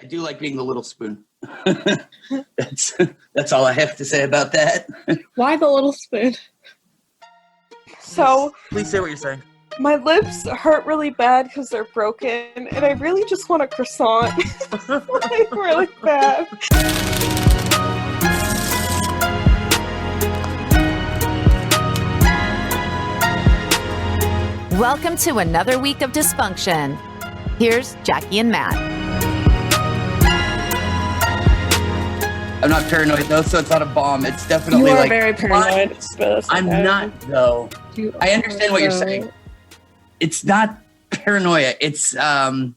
I do like being the little spoon. That's all I have to say about that. Why the little spoon? So, Please say what you're saying. my lips hurt really bad because they're broken, and I really just want a croissant. Like, really bad. Welcome to another week of dysfunction. Here's Jackie and Matt. I'm not paranoid though, so it's not a bomb. It's definitely You are like very paranoid. I'm not though. I understand what you're saying. It's not paranoia. It's I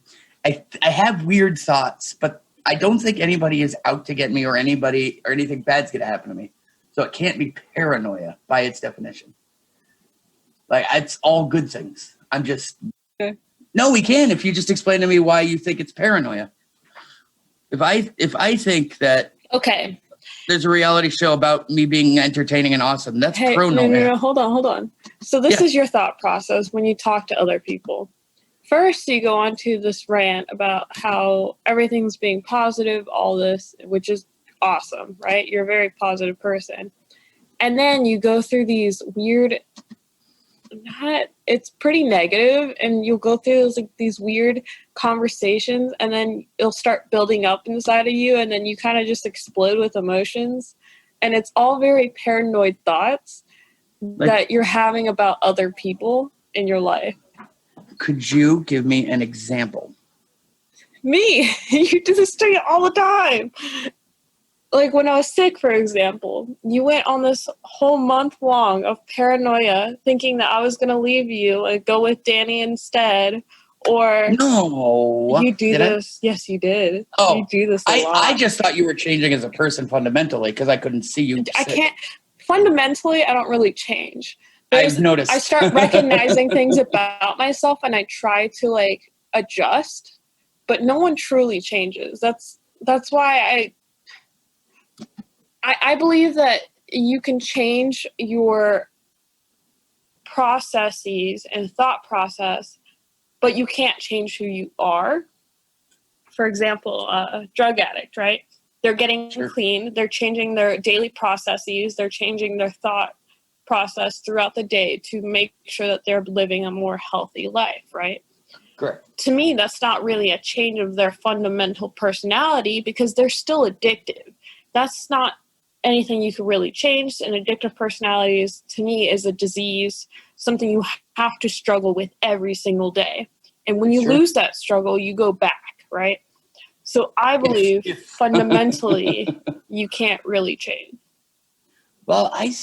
have weird thoughts, but I don't think anybody is out to get me or anything bad's gonna happen to me. So it can't be paranoia by its definition. Like, it's all good things. I'm just... Okay. No, we can if you just explain to me why you think it's paranoia. If I think that... Okay. There's a reality show about me being entertaining and awesome, that's paranoia. No, hold on. So this is your thought process when you talk to other people. First, you go on to this rant about how everything's being positive, all this, which is awesome, right? You're a very positive person. And then you go through these weird... it's pretty negative, and you'll go through these weird conversations, and then it'll start building up inside of you, and then you kind of just explode with emotions, and it's all very paranoid thoughts that you're having about other people in your life. Could you give me an example? Me, you do this to me all the time. Like when I was sick, for example, you went on this whole month long of paranoia, thinking that I was going to leave you and go with Danny instead. Or no, you do this. Yes, you did. Oh, you do this a lot. I just thought you were changing as a person fundamentally because I couldn't see you. I can't. Fundamentally, I don't really change. I've noticed. I start recognizing things about myself, and I try to adjust, but no one truly changes. That's why I believe that you can change your processes and thought process, but you can't change who you are. For example, a drug addict, right? They're getting clean. They're changing their daily processes. They're changing their thought process throughout the day to make sure that they're living a more healthy life, right? Correct. To me, that's not really a change of their fundamental personality because they're still addictive. That's not anything you can really change. An addictive personality is, to me, is a disease, something you have to struggle with every single day. And when you lose that struggle, you go back, right? So I believe fundamentally you can't really change. Well, I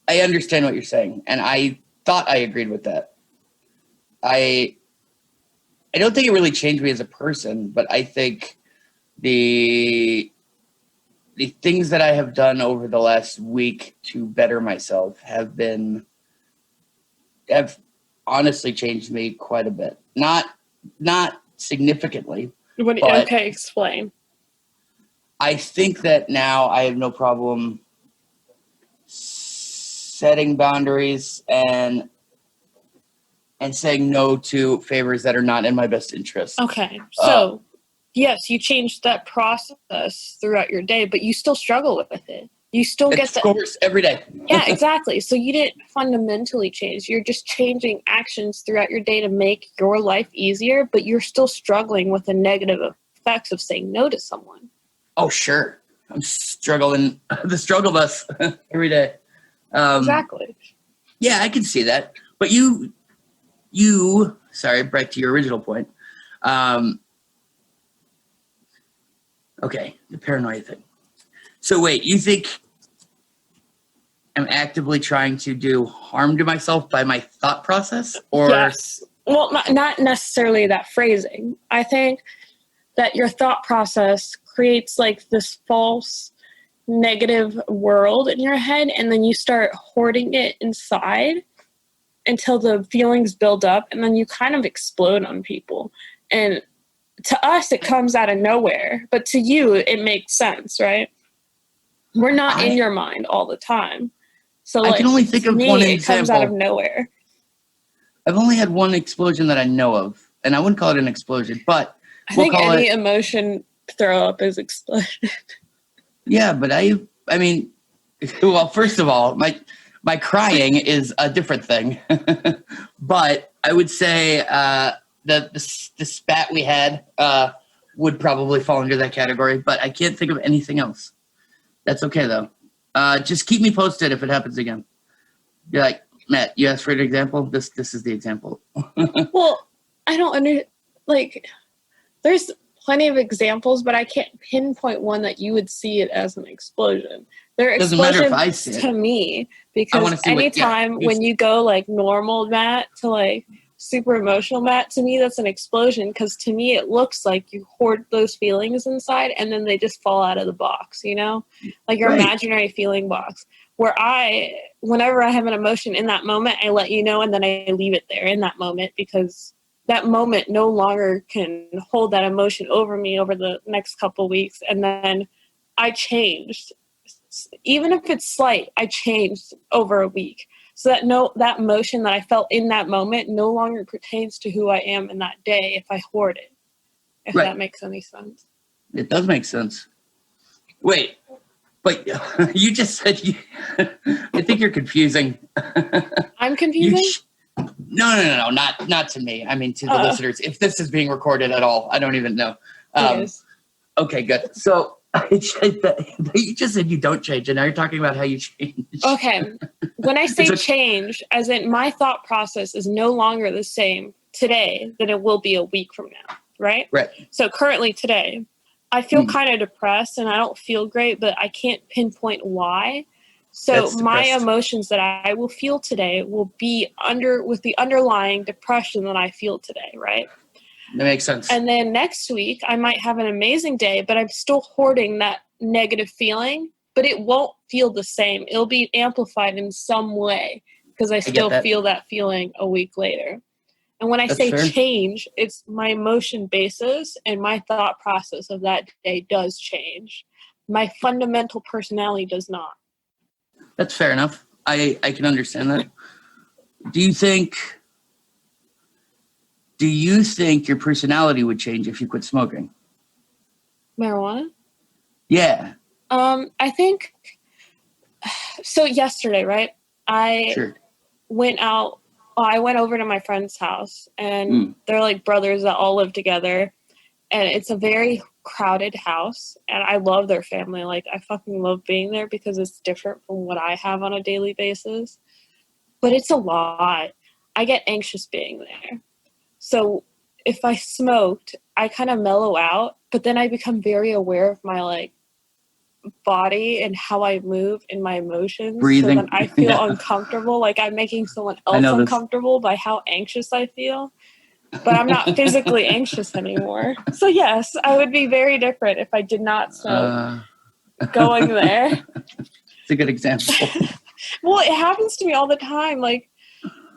understand what you're saying, and I thought I agreed with that. I don't think it really changed me as a person, but I think the things that I have done over the last week to better myself have honestly changed me quite a bit. Not significantly. Okay, explain. I think that now I have no problem setting boundaries and saying no to favors that are not in my best interest. Okay, so yes, you changed that process throughout your day, but you still struggle with it. You still get that. Of course, every day. Yeah, exactly. So you didn't fundamentally change. You're just changing actions throughout your day to make your life easier, but you're still struggling with the negative effects of saying no to someone. Oh, sure. I'm struggling. The struggle bus every day. Exactly. Yeah, I can see that. But sorry, back to your original point. Okay, the paranoia thing. So wait, you think I'm actively trying to do harm to myself by my thought process? Or yes. Well, not necessarily that phrasing. I think that your thought process creates this false negative world in your head, and then you start hoarding it inside until the feelings build up, and then you kind of explode on people. And to us, it comes out of nowhere, but to you, it makes sense, right? We're not in your mind all the time. So I can only think of one example. It comes out of nowhere. I've only had one explosion that I know of, and I wouldn't call it an explosion, but I think any emotion throw up is explosion. Yeah, but I mean, well, first of all, my crying is a different thing. But I would say the spat we had would probably fall under that category, but I can't think of anything else. That's okay, though. Just keep me posted if it happens again. You're like, Matt, you asked for an example? This is the example. Well, I don't there's plenty of examples, but I can't pinpoint one that you would see it as an explosion. There are Doesn't matter if I explosions see it. to me because anytime when you go like normal Matt to like super emotional Matt, to me that's an explosion because to me it looks like you hoard those feelings inside and then they just fall out of the box, you know? Like your imaginary feeling box. Where whenever I have an emotion in that moment, I let you know and then I leave it there in that moment because that moment no longer can hold that emotion over me over the next couple weeks. And then I changed. Even if it's slight, I changed over a week. So that emotion that I felt in that moment no longer pertains to who I am in that day if I hoard it. If that makes any sense. It does make sense. Wait, but you just said I think you're confusing. I'm confusing? No, not to me. I mean, to the listeners. If this is being recorded at all, I don't even know. It is. Okay, good. So you just said you don't change, and now you're talking about how you change. Okay. When I say change, as in my thought process is no longer the same today than it will be a week from now, right? Right. So currently today, I feel kind of depressed and I don't feel great, but I can't pinpoint why. So my emotions that I will feel today will be with the underlying depression that I feel today, right? That makes sense. And then next week, I might have an amazing day, but I'm still hoarding that negative feeling, but it won't feel the same. It'll be amplified in some way because I still feel that feeling a week later. And when I say change, it's my emotion basis and my thought process of that day does change. My fundamental personality does not. That's fair enough. I can understand that. Do you think your personality would change if you quit smoking? Marijuana? Yeah. I think so. Yesterday, right? I went over to my friend's house, and they're like brothers that all live together, and it's a very crowded house, and I love their family. Like, I fucking love being there because it's different from what I have on a daily basis. But it's a lot. I get anxious being there. So if I smoked, I kind of mellow out, but then I become very aware of my like body and how I move and my emotions. Breathing. So then I feel uncomfortable. Like I'm making someone else uncomfortable by how anxious I feel. But I'm not physically anxious anymore. So yes, I would be very different if I did not smoke. Going there. It's a good example. Well, it happens to me all the time. Like,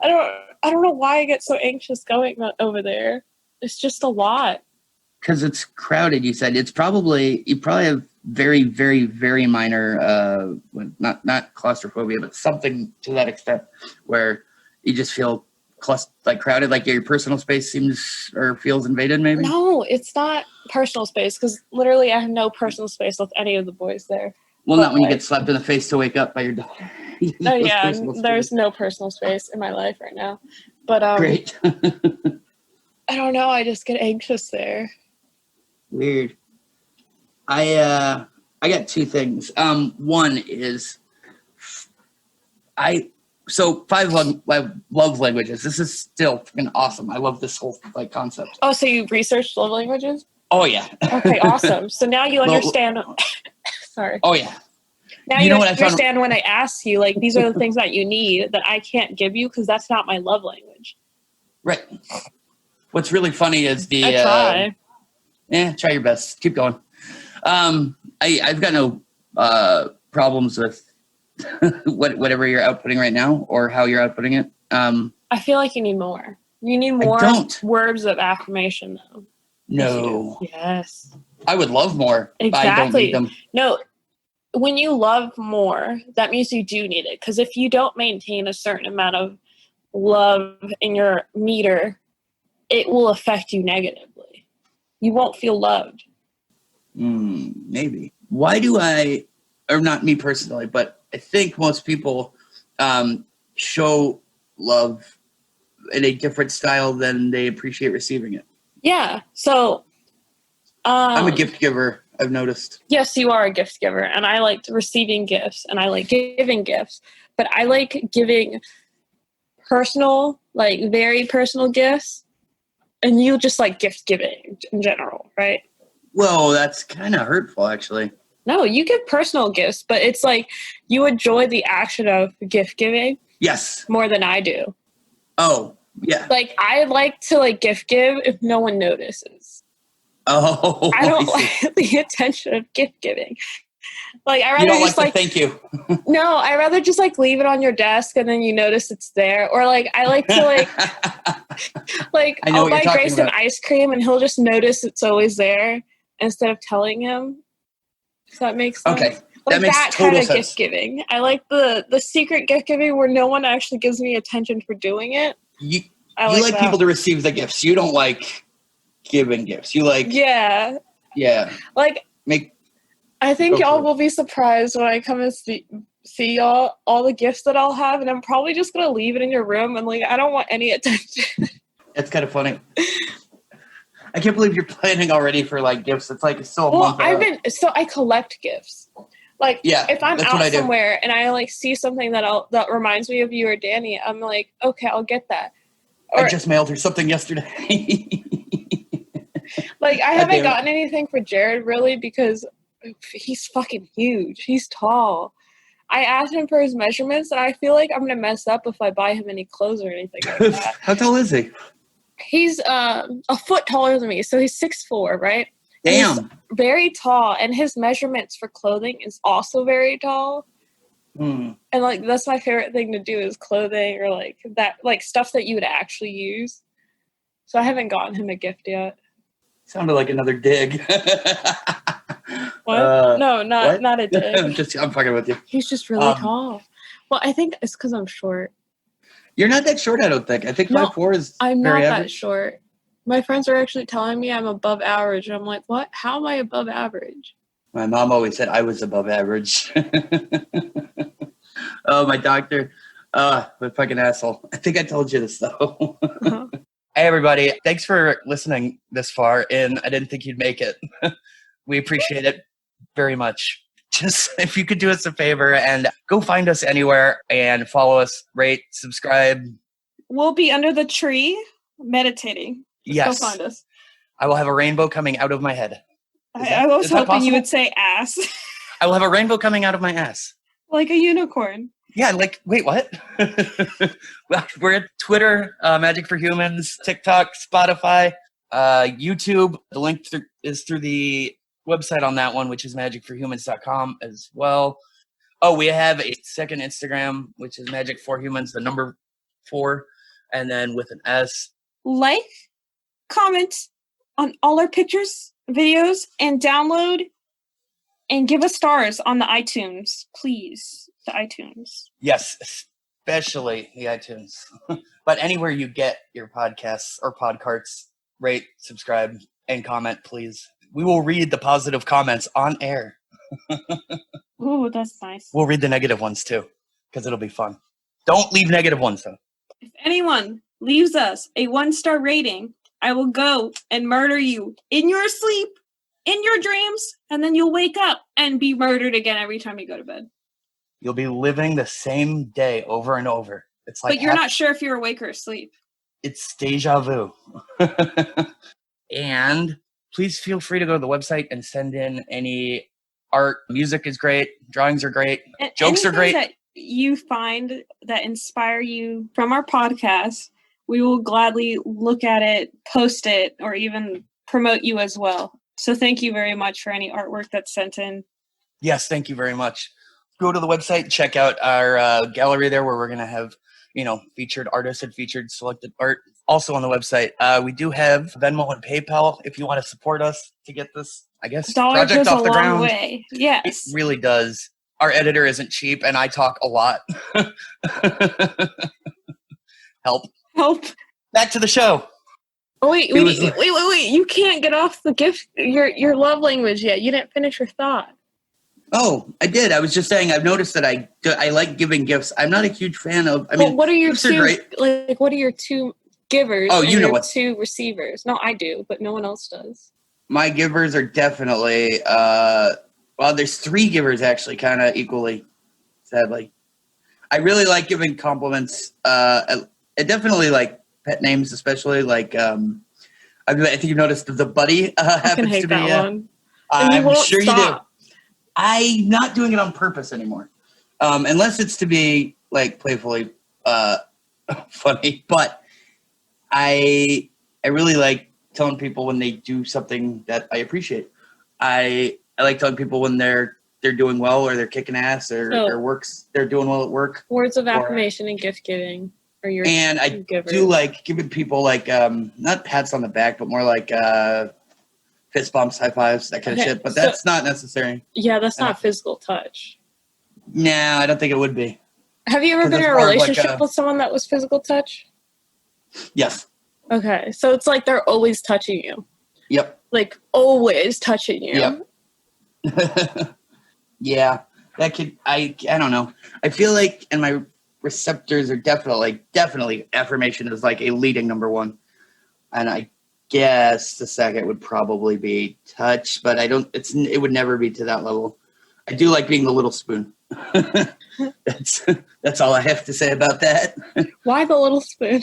I don't know why I get so anxious going over there. It's just a lot. Because it's crowded, you said. You probably have very, very, very minor, not claustrophobia, but something to that extent where you just feel crowded, like your personal space feels invaded, maybe? No, it's not personal space because literally I have no personal space with any of the boys there. Well, not when you get slapped in the face to wake up by your dog. Oh, yeah, there's no personal space in my life right now. But great. I don't know. I just get anxious there. Weird. I got two things. One is So 5 love languages. This is still freaking awesome. I love this whole concept. Oh, so you researched love languages? Oh yeah. Okay, awesome. So now you understand. Sorry. Oh yeah. Now you understand when I ask you, like, these are the things that you need that I can't give you because that's not my love language. Right. What's really funny is I try. Try your best. Keep going. I've got no problems with whatever you're outputting right now or how you're outputting it. I feel like you need more. You need more words of affirmation, though. No. Yes. I would love more. Exactly. But I don't need them. No. When you love more, that means you do need it. Because if you don't maintain a certain amount of love in your meter, it will affect you negatively. you won't feel loved. Maybe. Why do or not me personally, but I think most people show love in a different style than they appreciate receiving it. Yeah. So I'm a gift giver, I've noticed. Yes, you are a gift giver, and I like receiving gifts, and I like giving gifts, but I like giving personal, like very personal gifts, and you just like gift giving in general, right? Well, that's kind of hurtful, actually. No, you give personal gifts, but it's like you enjoy the action of gift giving. Yes. More than I do. Oh, yeah. Like, I like to like gift give if no one notices. Oh, I don't like the attention of gift giving. Like, I rather you don't just like thank you. No, I rather just like leave it on your desk and then you notice it's there. Or like I like to like I'll buy Grayson ice cream and he'll just notice it's always there instead of telling him. Does that make sense? Okay. Like that makes that total kind of sense. gift giving. I like the secret gift giving where no one actually gives me attention for doing it. You like people to receive the gifts. You don't like giving gifts. You like Yeah. Like I think y'all will be surprised when I come and see y'all all the gifts that I'll have, and I'm probably just gonna leave it in your room and like I don't want any attention. That's kind of funny. I can't believe you're planning already for like gifts. It's like still a month out. So I collect gifts. Like if I'm out somewhere and I like see something that reminds me of you or Danny, I'm like, okay, I'll get that. Or, I just mailed her something yesterday. Like I haven't gotten anything for Jared really because he's fucking huge. He's tall. I asked him for his measurements, and I feel like I'm gonna mess up if I buy him any clothes or anything like that. How tall is he? He's a foot taller than me, so he's 6'4", right? Damn. He's very tall, and his measurements for clothing is also very tall. And like that's my favorite thing to do is clothing or like that, like stuff that you would actually use. So I haven't gotten him a gift yet. Sounded like another dig. What? No, not a dig. I'm fucking with you. He's just really tall. Well, I think it's because I'm short. You're not that short, I don't think. I think 5'4" is I'm very not average. that short. My friends are actually telling me I'm above average. And I'm like, what? How am I above average? My mom always said I was above average. Oh, my doctor. What a fucking asshole. I think I told you this, though. Uh-huh. Hey, everybody. Thanks for listening this far, and I didn't think you'd make it. We appreciate it very much. Just if you could do us a favor and go find us anywhere and follow us, rate, subscribe. We'll be under the tree meditating. Yes. Go find us. I will have a rainbow coming out of my head. I was hoping you would say ass. I will have a rainbow coming out of my ass. Like a unicorn. Yeah, like, wait, what? We're at Twitter, Magic for Humans, TikTok, Spotify, YouTube. The link is through the website on that one, which is magicforhumans.com as well. Oh, we have a second Instagram, which is Magic for Humans, the number 4, and then with an S. Like, comment on all our pictures, videos, and download, and give us stars on the iTunes, please. The iTunes. Yes, especially the iTunes. But anywhere you get your podcasts or podcarts, rate, subscribe, and comment, please. We will read the positive comments on air. Ooh, that's nice. We'll read the negative ones too, because it'll be fun. Don't leave negative ones though. If anyone leaves us a 1-star rating, I will go and murder you in your sleep, in your dreams, and then you'll wake up and be murdered again every time you go to bed. You'll be living the same day over and over. It's like, but you're not sure if you're awake or asleep. It's deja vu. And please feel free to go to the website and send in any art. Music is great. Drawings are great. And jokes are great. That you find that inspire you from our podcast, we will gladly look at it, post it, or even promote you as well. So thank you very much for any artwork that's sent in. Yes, thank you very much. Go to the website, check out our gallery there where we're going to have, featured artists and featured selected art. Also on the website, we do have Venmo and PayPal if you want to support us to get this, I guess, project off the ground. Way. Yes. It really does. Our editor isn't cheap and I talk a lot. Help. Help. Back to the show. Oh wait! You can't get off the gift. Your love language yet. You didn't finish your thought. Oh, I did. I was just saying. I've noticed that I like giving gifts. I'm not a huge fan of. I mean, what are your gifts two? Are great. Like, what are your two givers? Oh, you know what? what? Two receivers. No, I do, but no one else does. My givers are definitely. Well, there's 3 givers actually, kind of equally. Sadly, I really like giving compliments. I definitely like pet names, especially like. I think you've noticed the buddy happens hate to be. That one. I'm sure stop. You do. I'm not doing it on purpose anymore, unless it's to be like playfully funny. But I really like telling people when they do something that I appreciate. I like telling people when they're doing well or they're kicking ass or they're doing well at work. Words of affirmation and gift giving are your and I givers. Do like giving people like not pats on the back, but more like fist bumps, high fives, that kind of shit. But that's not necessary. Yeah, that's not physical touch. No, I don't think it would be. Have you ever been in a relationship with someone that was physical touch? Yes. Okay, so it's like they're always touching you. Yep. Like always touching you. Yep. Yeah, that could. I don't know. I feel like, and my receptors are definitely affirmation is like a leading number one, and I guess the second would probably be touch, but I don't. It would never be to that level. I do like being the little spoon. That's all I have to say about that. Why the little spoon?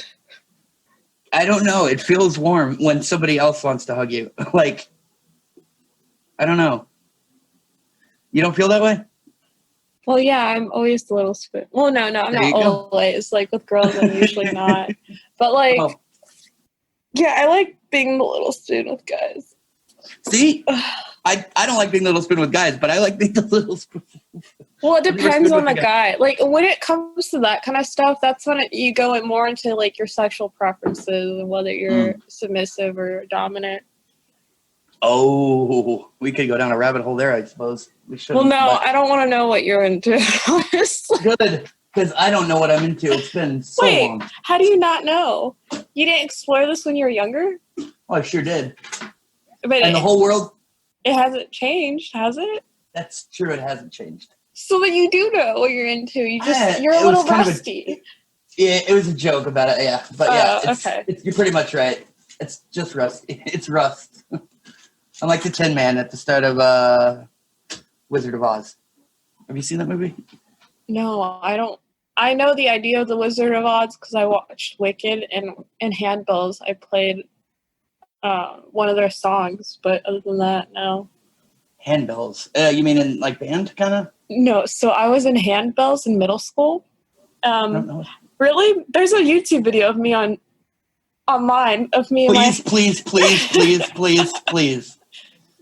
I don't know. It feels warm when somebody else wants to hug you. Like, I don't know. You don't feel that way? Well, yeah, I'm always the little spoon. Well, no, I'm not always. Like, with girls, I'm usually not. But, like, yeah, I like being the little spoon with guys. See? I don't like being the little spoon with guys, but I like being the little spoon. Well, it depends on the guy. Like, when it comes to that kind of stuff, that's when you go more into, like, your sexual preferences and whether you're submissive or dominant. Oh, we could go down a rabbit hole there, I suppose. We should. Well, no, I don't want to know what you're into, honestly. Good, because I don't know what I'm into. It's been so long. How do you not know? You didn't explore this when you were younger? Oh, I sure did. But and the whole world? It hasn't changed, has it? That's true, it hasn't changed. So that you do know what you're into. You're a little rusty. Yeah, it was a joke about it, yeah. But yeah, okay. You're pretty much right. It's just rusty. It's rust. I'm like the Tin Man at the start of Wizard of Oz. Have you seen that movie? No, I don't. I know the idea of the Wizard of Oz because I watched Wicked, and in Handbells I played one of their songs, but other than that, no. Handbells? You mean in like band, kind of? No, so I was in Handbells in middle school. I don't know. Really? There's a YouTube video of me on mine of me. Please.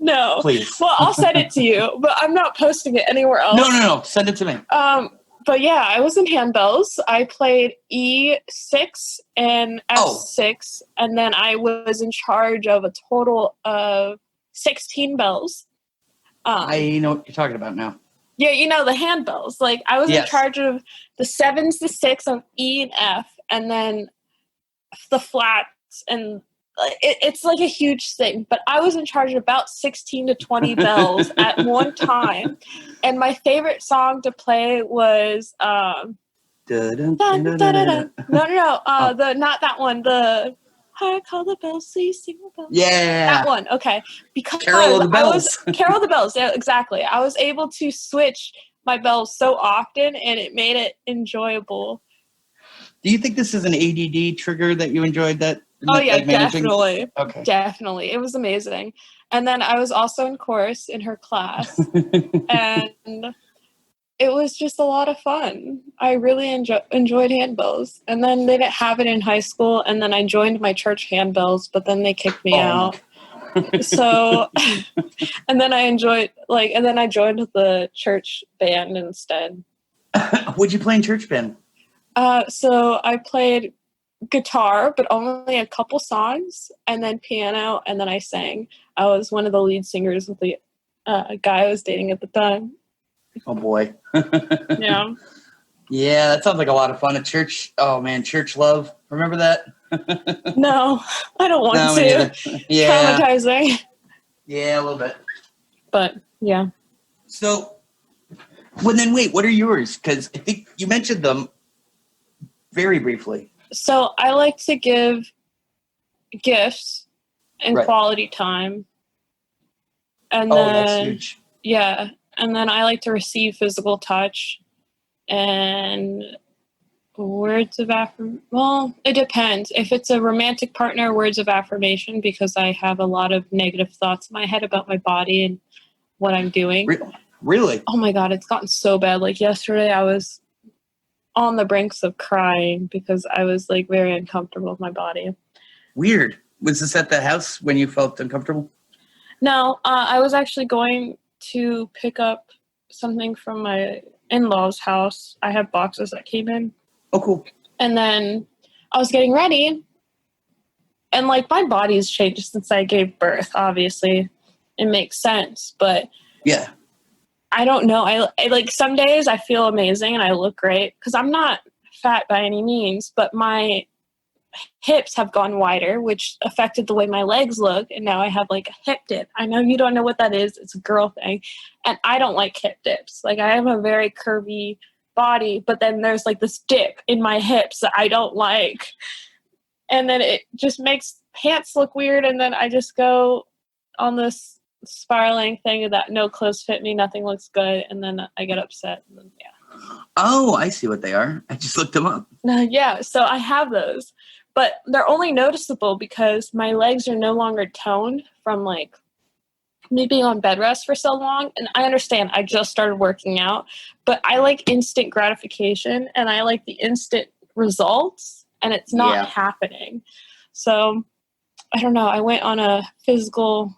No. Please. Well, I'll send it to you, but I'm not posting it anywhere else. No. Send it to me. But yeah, I was in Handbells. I played E6 and F6, and then I was in charge of a total of 16 bells. I know what you're talking about now. Yeah, you know, the handbells. Like, I was in charge of the 7s, the 6 of E and F, and then the flats, and it's like a huge thing. But I was in charge of about 16 to 20 bells at one time. And my favorite song to play was not that one. I call the bells, so you sing the bells. Yeah. That one, okay. Because Carol of the Bells. Carol of the Bells, yeah, exactly. I was able to switch my bells so often, and it made it enjoyable. Do you think this is an ADD trigger that you enjoyed that? Oh, yeah, definitely. Okay. Definitely. It was amazing. And then I was also in chorus in her class, and it was just a lot of fun. I really enjoyed handbells. And then they didn't have it in high school, and then I joined my church handbells, but then they kicked me out. So, and then I joined the church band instead. What'd you play in church band? So I played guitar, but only a couple songs, and then piano, and then I sang. I was one of the lead singers with the guy I was dating at the time. Oh boy. Yeah. Yeah, that sounds like a lot of fun at church. Oh man, church love. Remember that? No, I don't want No, to. me neither. Yeah. Traumatizing. Yeah, a little bit. But yeah. So, well then wait, what are yours? Because I think you mentioned them very briefly. So I like to give gifts and Right. quality time. And That's then, huge. yeah. And then I like to receive physical touch and words of affirmation. Well, it depends. If it's a romantic partner, words of affirmation, because I have a lot of negative thoughts in my head about my body and what I'm doing. Really? Oh my God, it's gotten so bad. Like yesterday I was on the brinks of crying because I was like very uncomfortable with my body. Weird. Was this at the house when you felt uncomfortable? No, I was actually going to pick up something from my in-laws' house. I have boxes that came in. Oh, cool. And then I was getting ready. And like my body's changed since I gave birth, obviously. It makes sense. But yeah, I don't know. I like some days I feel amazing and I look great because I'm not fat by any means, but my hips have gone wider, which affected the way my legs look. And now I have like a hip dip. I know you don't know what that is. It's a girl thing. And I don't like hip dips. Like I have a very curvy body, but then there's like this dip in my hips that I don't like. And then it just makes pants look weird. And then I just go on this spiraling thing that no clothes fit me, nothing looks good. And then I get upset. And then, yeah. Oh, I see what they are. I just looked them up. Yeah, so I have those. But they're only noticeable because my legs are no longer toned from like me being on bed rest for so long. And I understand I just started working out, but I like instant gratification and I like the instant results and it's not happening. So I don't know. I went on a physical,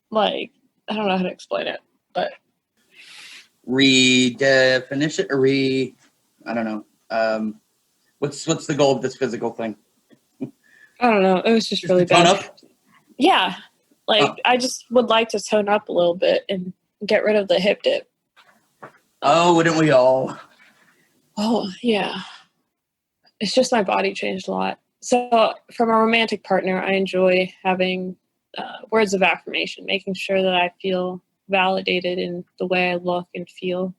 like, I don't know how to explain it, but. Redefinition or I don't know. What's the goal of this physical thing? I don't know. It was just really bad. Tone up? Yeah. Like, I just would like to tone up a little bit and get rid of the hip dip. Oh, wouldn't we all? Oh, yeah. It's just my body changed a lot. So from a romantic partner, I enjoy having words of affirmation, making sure that I feel validated in the way I look and feel.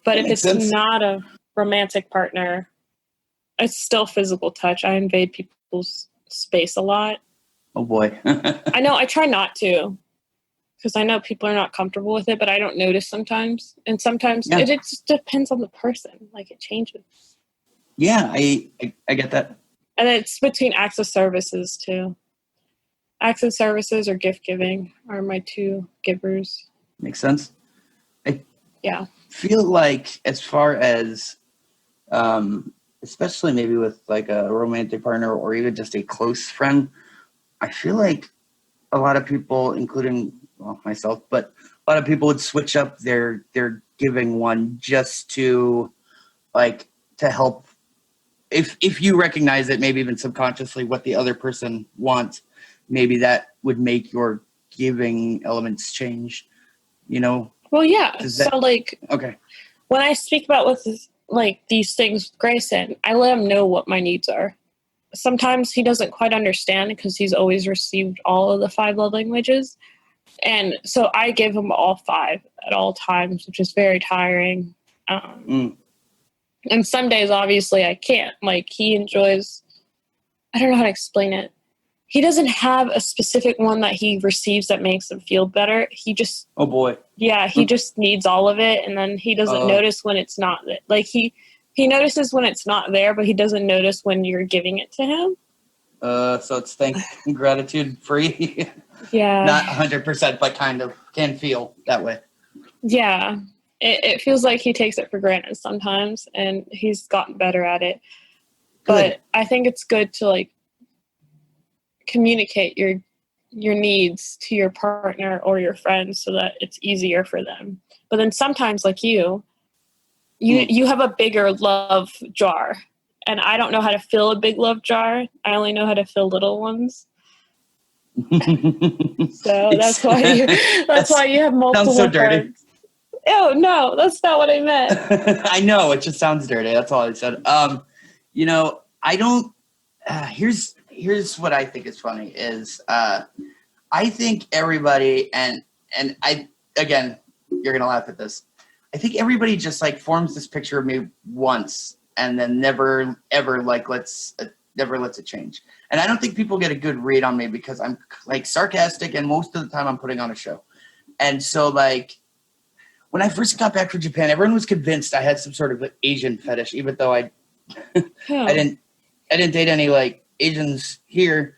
But if it's not a romantic partner, it's still physical touch. I invade people's space a lot. Oh, boy. I know. I try not to because I know people are not comfortable with it, but I don't notice sometimes. And sometimes it just depends on the person. Like, it changes. Yeah, I get that. And it's between acts of services, too. Acts of services or gift giving are my two givers. Makes sense. I feel like as far as, especially maybe with like a romantic partner or even just a close friend, I feel like a lot of people, including myself, but a lot of people would switch up their giving one just to help. If you recognize it, maybe even subconsciously, what the other person wants, maybe that would make your giving elements change, you know? Well, yeah. Okay. When I speak about these things with Grayson, I let him know what my needs are. Sometimes he doesn't quite understand because he's always received all of the 5 love languages. And so I give him all 5 at all times, which is very tiring. And some days, obviously, I can't. Like, he enjoys, I don't know how to explain it. He doesn't have a specific one that he receives that makes him feel better. He just... Oh, boy. Yeah, he just needs all of it, and then he doesn't notice when it's not... Like, he notices when it's not there, but he doesn't notice when you're giving it to him. So it's gratitude free. Yeah. Not 100%, but kind of can feel that way. Yeah. It feels like he takes it for granted sometimes, and he's gotten better at it. But I think it's good to communicate your needs to your partner or your friends so that it's easier for them. But then sometimes, like you have a bigger love jar, and I don't know how to fill a big love jar. I only know how to fill little ones. So that's why you have multiple sounds so dirty. friends. Ew, no, that's not what I meant. I know, it just sounds dirty. That's all I said. You know, I don't. Here's what I think is funny is I think everybody and I again, you're gonna laugh at this. I think everybody just like forms this picture of me once and then never ever like never lets it change. And I don't think people get a good read on me because I'm like sarcastic and most of the time I'm putting on a show. And so like when I first got back from Japan, everyone was convinced I had some sort of Asian fetish, even though I didn't date any like Asians here.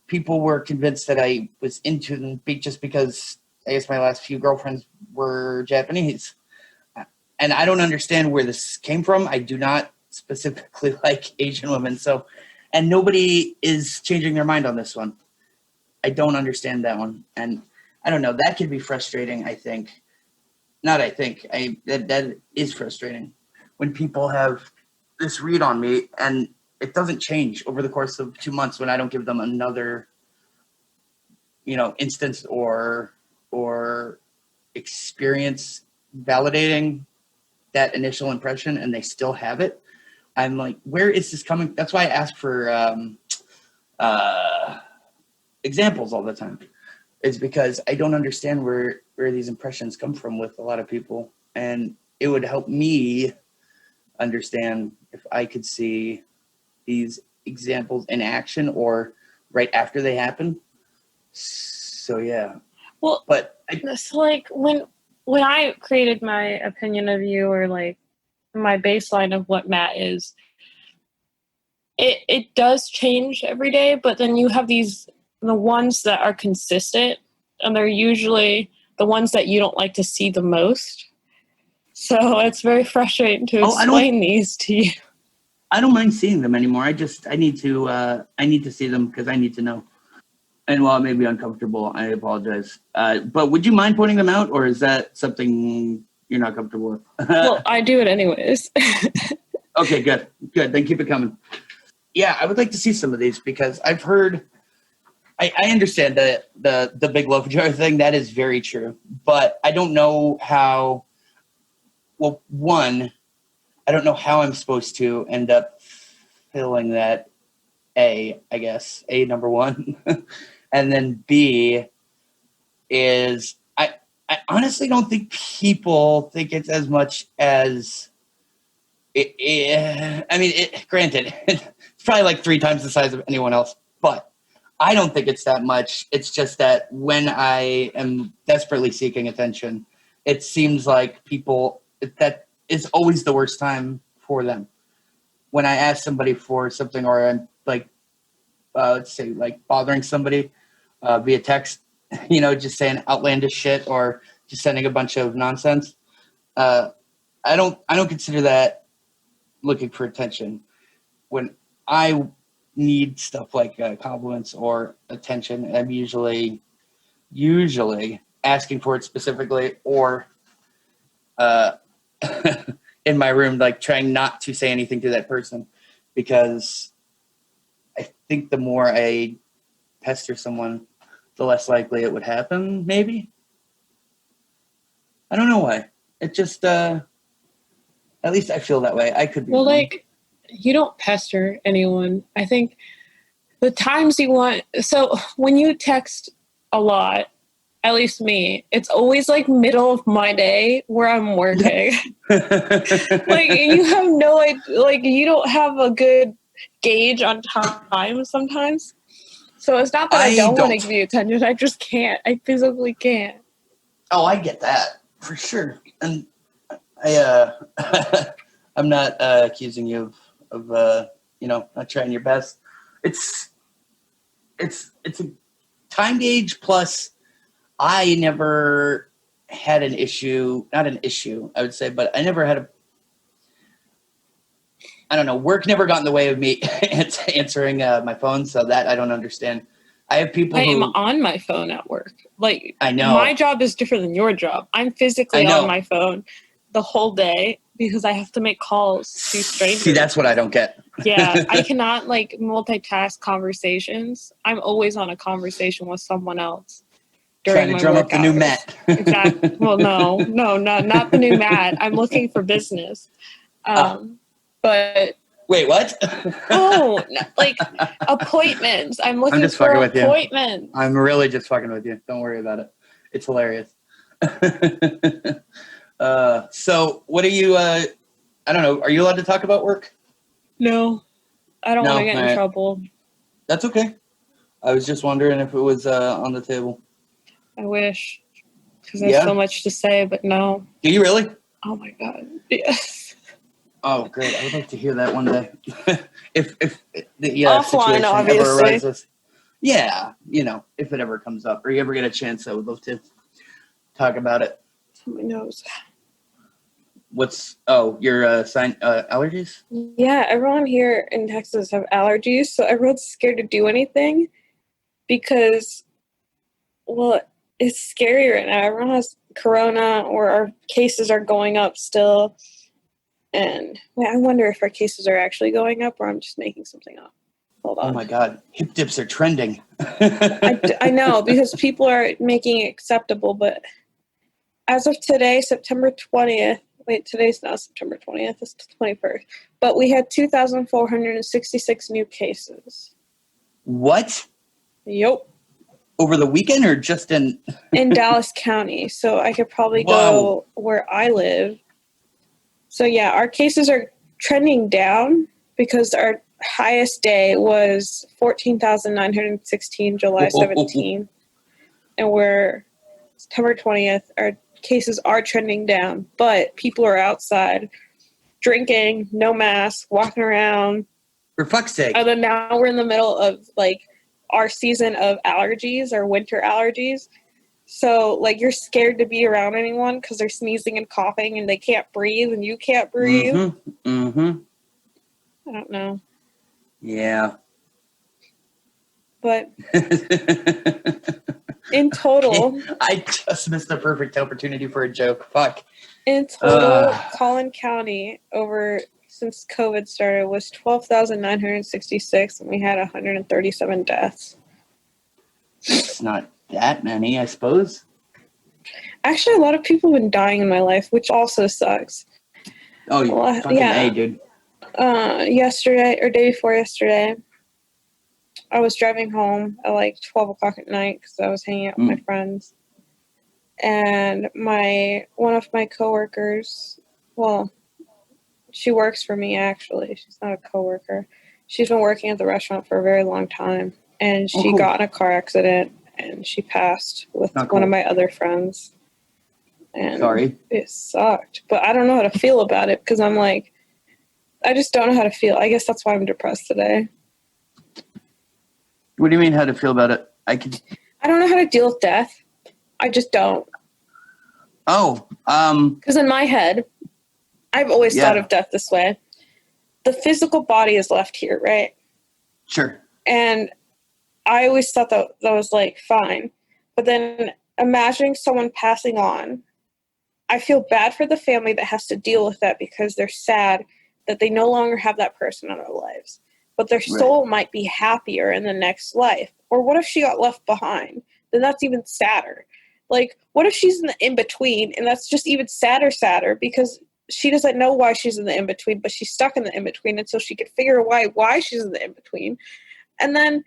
People were convinced that I was into them just because I guess my last few girlfriends were Japanese. And I don't understand where this came from. I do not specifically like Asian women. So, and nobody is changing their mind on this one. I don't understand that one. And I don't know, that could be frustrating, I think. Not I think, that is frustrating when people have this read on me and it doesn't change over the course of 2 months when I don't give them another, instance or experience validating that initial impression and they still have it. I'm like, where is this coming? That's why I ask for examples all the time. Is because I don't understand where these impressions come from with a lot of people. And it would help me understand if I could see these examples in action or right after they happen. So, yeah. Well, but it's like when I created my opinion of you or like my baseline of what Matt is, it does change every day, but then you have the ones that are consistent, and they're usually the ones that you don't like to see the most. So it's very frustrating to explain these to you. I don't mind seeing them anymore. I need to see them because I need to know. And while it may be uncomfortable, I apologize. But would you mind pointing them out, or is that something you're not comfortable with? Well, I do it anyways. Okay, good. Then keep it coming. Yeah, I would like to see some of these because I've heard. I understand the big love jar thing. That is very true, but I don't know how. Well, one, I don't know how I'm supposed to end up filling that. I guess number one, and then B is I honestly don't think people think it's as much as. Granted, it's probably like 3 times the size of anyone else, but I don't think it's that much. It's just that when I am desperately seeking attention, it seems like that is always the worst time for them. When I ask somebody for something or I'm like, let's say like bothering somebody via text, just saying outlandish shit or just sending a bunch of nonsense. I don't consider that looking for attention. When I need stuff like compliments or attention, I'm usually asking for it specifically or in my room, like trying not to say anything to that person because I think the more I pester someone, the less likely it would happen, maybe. I don't know why. It just at least I feel that way. I could be wrong. Like, you don't pester anyone. I think the times you want... So, when you text a lot, at least me, it's always, like, middle of my day where I'm working. Like, you have no idea... Like, you don't have a good gauge on time sometimes. So, it's not that I don't want to give you attention. I just can't. I physically can't. Oh, I get that. For sure. And... I'm not accusing you of not trying your best. It's a time gauge. Plus, I never had an issue. Not an issue, I would say, but I never had work never got in the way of me answering my phone. So that I don't understand. I have people who... I am on my phone at work. Like, I know. My job is different than your job. I'm physically on my phone the whole day because I have to make calls to strangers. See, that's what I don't get. Yeah, I cannot multitask conversations. I'm always on a conversation with someone else. during trying to my drum work up the new hours. mat. Exactly. Well, no, not the new mat. I'm looking for business. But wait, what? oh, like appointments. I'm looking just for fucking with you. appointments. I'm really just fucking with you. Don't worry about it. It's hilarious. So what are you, I don't know. Are you allowed to talk about work? No, I don't want to get in trouble. That's okay. I was just wondering if it was on the table. I wish, because there's so much to say, but no. Do you really? Oh my God. Yes. Oh, great. I would like to hear that one day. if the offline, situation obviously. ever arises. Yeah, if it ever comes up or you ever get a chance, I would love to talk about it. My nose. Your allergies? Yeah, everyone here in Texas have allergies, so everyone's scared to do anything because, well, it's scary right now. Everyone has corona, or our cases are going up still. And I wonder if our cases are actually going up or I'm just making something up. Hold on. Oh my God. Hip dips are trending. I know, because people are making it acceptable, but as of today, September 20th, wait, today's not September 20th, it's the 21st, but we had 2,466 new cases. What? Yep. Over the weekend or just in Dallas County, so I could probably go where I live. So yeah, our cases are trending down because our highest day was 14,916 July 17th, and we're September 20th. Our cases are trending down, but people are outside drinking, no mask, walking around. For fuck's sake. And then now we're in the middle of like our season of allergies, our winter allergies. So, like, you're scared to be around anyone because they're sneezing and coughing and they can't breathe and you can't breathe. I don't know. Yeah. But in total... I just missed the perfect opportunity for a joke. Fuck. In total, Collin County, since COVID started, was 12,966, and we had 137 deaths. It's not that many, I suppose. Actually, a lot of people have been dying in my life, which also sucks. Oh, you fucking A, dude. Yesterday, or day before yesterday, I was driving home at like 12 o'clock at night because I was hanging out with my friends. And one of my coworkers, well, she works for me, actually. She's not a coworker. She's been working at the restaurant for a very long time. And she got in a car accident, and she passed with one of my other friends. And sorry. It sucked. But I don't know how to feel about it because I'm like, I just don't know how to feel. I guess that's why I'm depressed today. What do you mean how to feel about it? I don't know how to deal with death. I just don't. Because in my head, I've always thought of death this way. The physical body is left here, right? Sure. And I always thought that was like fine. But then imagining someone passing on, I feel bad for the family that has to deal with that because they're sad that they no longer have that person in their lives. But their soul might be happier in the next life. Or what if she got left behind? Then that's even sadder. Like, what if she's in the in-between, and that's just even sadder because she doesn't know why she's in the in-between, but she's stuck in the in-between until she could figure out why she's in the in-between. And then,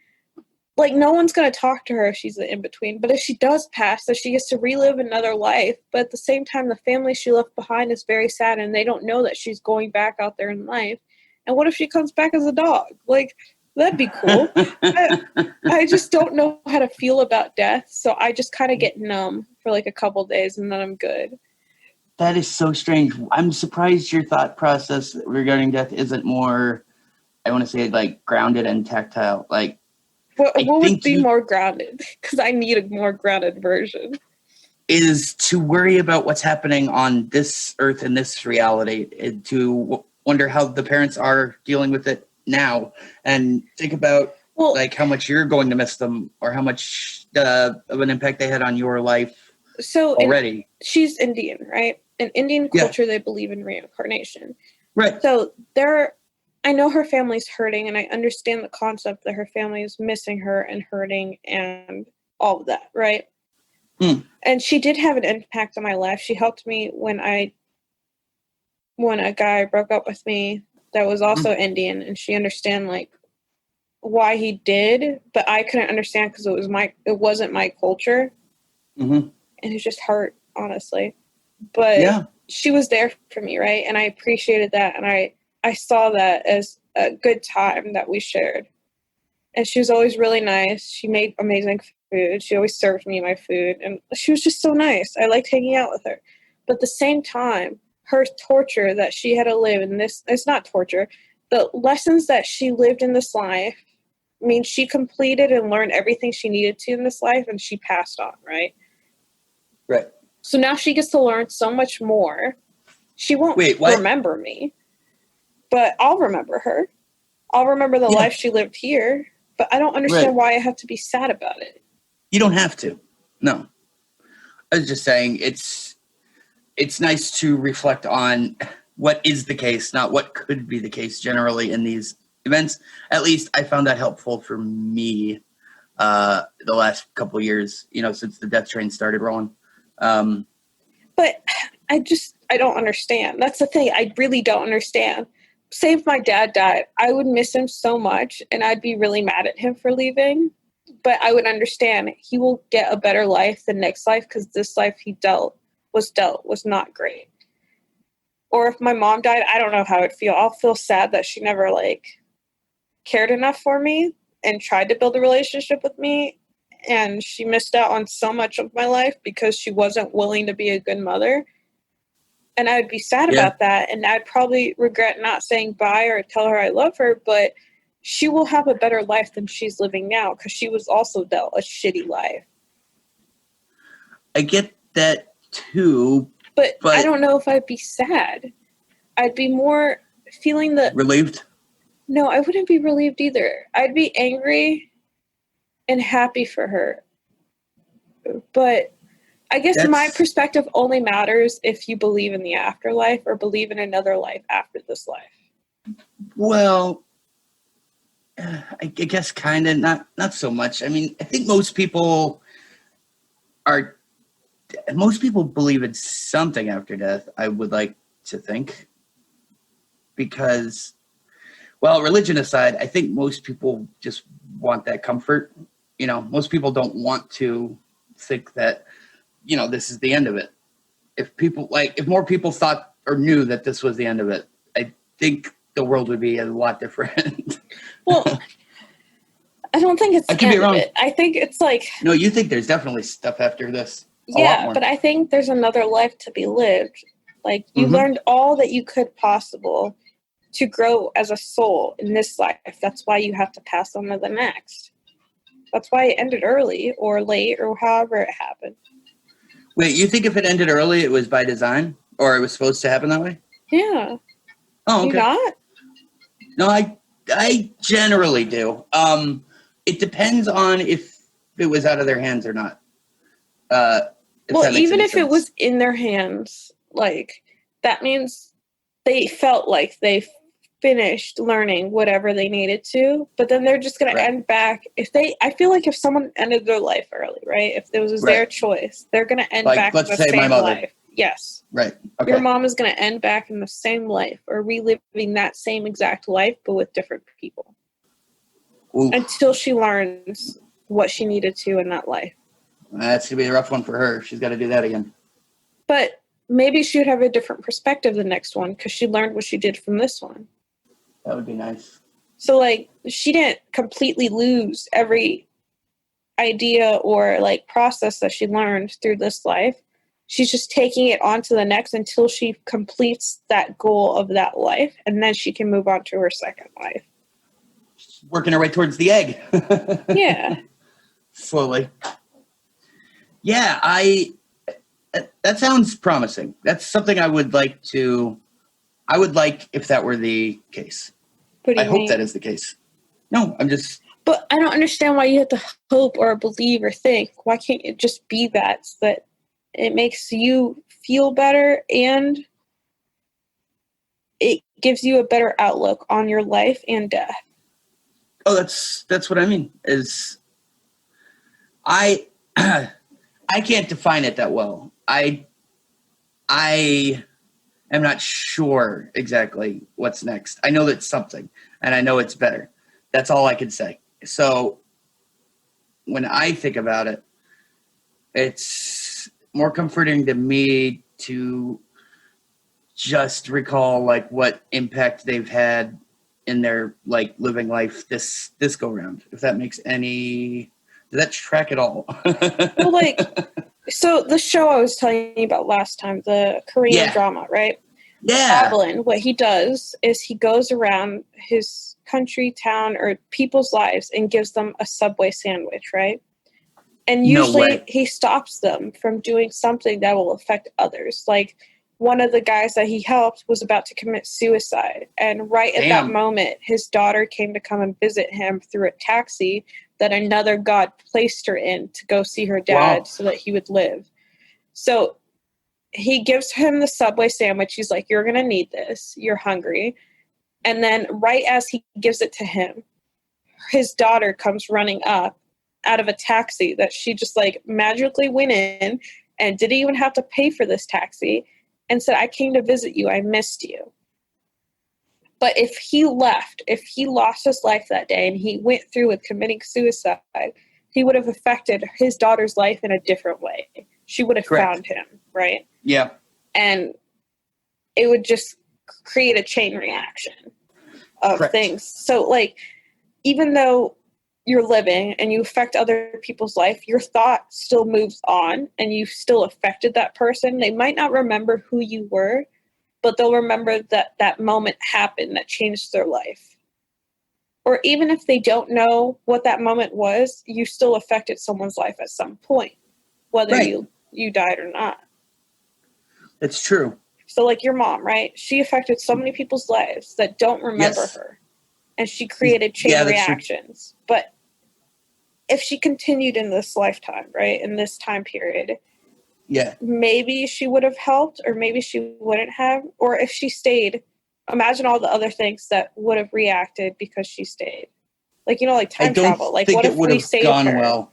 like, no one's going to talk to her if she's in the in-between. But if she does pass, then she gets to relive another life. But at the same time, the family she left behind is very sad, and they don't know that she's going back out there in life. And what if she comes back as a dog? Like, that'd be cool. I just don't know how to feel about death, so I just kind of get numb for like a couple days, and then I'm good. That is so strange. I'm surprised your thought process regarding death isn't more, I want to say, like, grounded and tactile. Like, what would be more grounded? Because I need a more grounded version. Is to worry about what's happening on this earth and this reality, and to wonder how the parents are dealing with it now, and think about like how much you're going to miss them, or how much of an impact they had on your life already. She's Indian, right? In Indian culture, they believe in reincarnation. Right. So I know her family's hurting, and I understand the concept that her family is missing her and hurting and all of that, right? Mm. And she did have an impact on my life. She helped me when a guy broke up with me that was also Indian, and she understand like why he did, but I couldn't understand because it wasn't my culture. Mm-hmm. And it just hurt, honestly. But she was there for me, right? And I appreciated that, and I saw that as a good time that we shared. And she was always really nice. She made amazing food. She always served me my food, and she was just so nice. I liked hanging out with her. But at the same time, her torture that she had to live in this, it's not torture, the lessons that she lived in this life means she completed and learned everything she needed to in this life, and she passed on, right? Right. So now she gets to learn so much more. She won't remember me, but I'll remember her. I'll remember the life she lived here, but I don't understand why I have to be sad about it. You don't have to. No. I was just saying it's nice to reflect on what is the case, not what could be the case generally in these events. At least I found that helpful for me the last couple of years, since the death train started rolling. But I don't understand. That's the thing. I really don't understand. Say if my dad died, I would miss him so much, and I'd be really mad at him for leaving. But I would understand he will get a better life the next life, because this life he was not great. Or if my mom died, I don't know how I'd feel. I'll feel sad that she never cared enough for me and tried to build a relationship with me, and she missed out on so much of my life because she wasn't willing to be a good mother. And I'd be sad about that, and I'd probably regret not saying bye or tell her I love her, but she will have a better life than she's living now, because she was also dealt a shitty life. I get that too. But I don't know if I'd be sad. I'd be more feeling relieved? No, I wouldn't be relieved either. I'd be angry and happy for her. But I guess my perspective only matters if you believe in the afterlife or believe in another life after this life. Well, I guess kind of, not so much. I mean, I think most people believe in something after death, I would like to think. Because, well, religion aside, I think most people just want that comfort. Most people don't want to think that, this is the end of it. If more people thought or knew that this was the end of it, I think the world would be a lot different. Well, I don't think it's the end of it. I think it's No, you think there's definitely stuff after this. Yeah, but I think there's another life to be lived. You learned all that you could possible to grow as a soul in this life. That's why you have to pass on to the next. That's why it ended early or late or however it happened. Wait, you think if it ended early, it was by design? Or it was supposed to happen that way? Yeah. Oh, okay. You not? No, I generally do. It depends on if it was out of their hands or not. Well, even if it was in their hands, that means they felt like they finished learning whatever they needed to, but then they're just going to end back. I feel like if someone ended their life early, right? If it was their choice, they're going to end back in the same life. Yes. Right. Okay. Your mom is going to end back in the same life or reliving that same exact life, but with different people. Ooh. Until she learns what she needed to in that life. That's going to be a rough one for her. She's got to do that again. But maybe she would have a different perspective the next one because she learned what she did from this one. That would be nice. So, she didn't completely lose every idea or, process that she learned through this life. She's just taking it on to the next until she completes that goal of that life, and then she can move on to her second life. She's working her way towards the egg. Yeah. Slowly. Yeah, that sounds promising. That's something I would like if that were the case. I hope that is the case. No, I'm just... But I don't understand why you have to hope or believe or think. Why can't it just be that so that it makes you feel better and it gives you a better outlook on your life and death? Oh, that's what I mean. Is I I can't define it that well. I am not sure exactly what's next. I know that it's something, and I know it's better. That's all I can say. So when I think about it, it's more comforting to me to just recall like what impact they've had in their like living life this go round. If that makes any, does that track at all? Well, like, so the show I was telling you about last time, the Korean drama, right? Yeah. Evelyn, what he does is he goes around his country, town, or people's lives and gives them a Subway sandwich, right? And usually he stops them from doing something that will affect others. Like one of the guys that he helped was about to commit suicide. And right at that moment, his daughter came to come and visit him through a taxi that another god placed her in to go see her dad so that he would live. So he gives him the Subway sandwich. He's like, you're going to need this. You're hungry. And then right as he gives it to him, his daughter comes running up out of a taxi that she just like magically went in and didn't even have to pay for this taxi and said, I came to visit you. I missed you. But if he left, if he lost his life that day and he went through with committing suicide, he would have affected his daughter's life in a different way. She would have found him, right? Yeah. And it would just create a chain reaction of things. So, like, even though you're living and you affect other people's life, your thought still moves on and you've still affected that person. They might not remember who you were, but they'll remember that that moment happened that changed their life. Or even if they don't know what that moment was, you still affected someone's life at some point, whether you died or not. It's true. So like your mom, right? She affected so many people's lives that don't remember her. And she created chain reactions. True. But if she continued in this lifetime, right, in this time period, maybe she would have helped or maybe she wouldn't have. Or if she stayed, imagine all the other things that would have reacted because she stayed. Like, you know, like time travel. Like, what if we saved her? Well.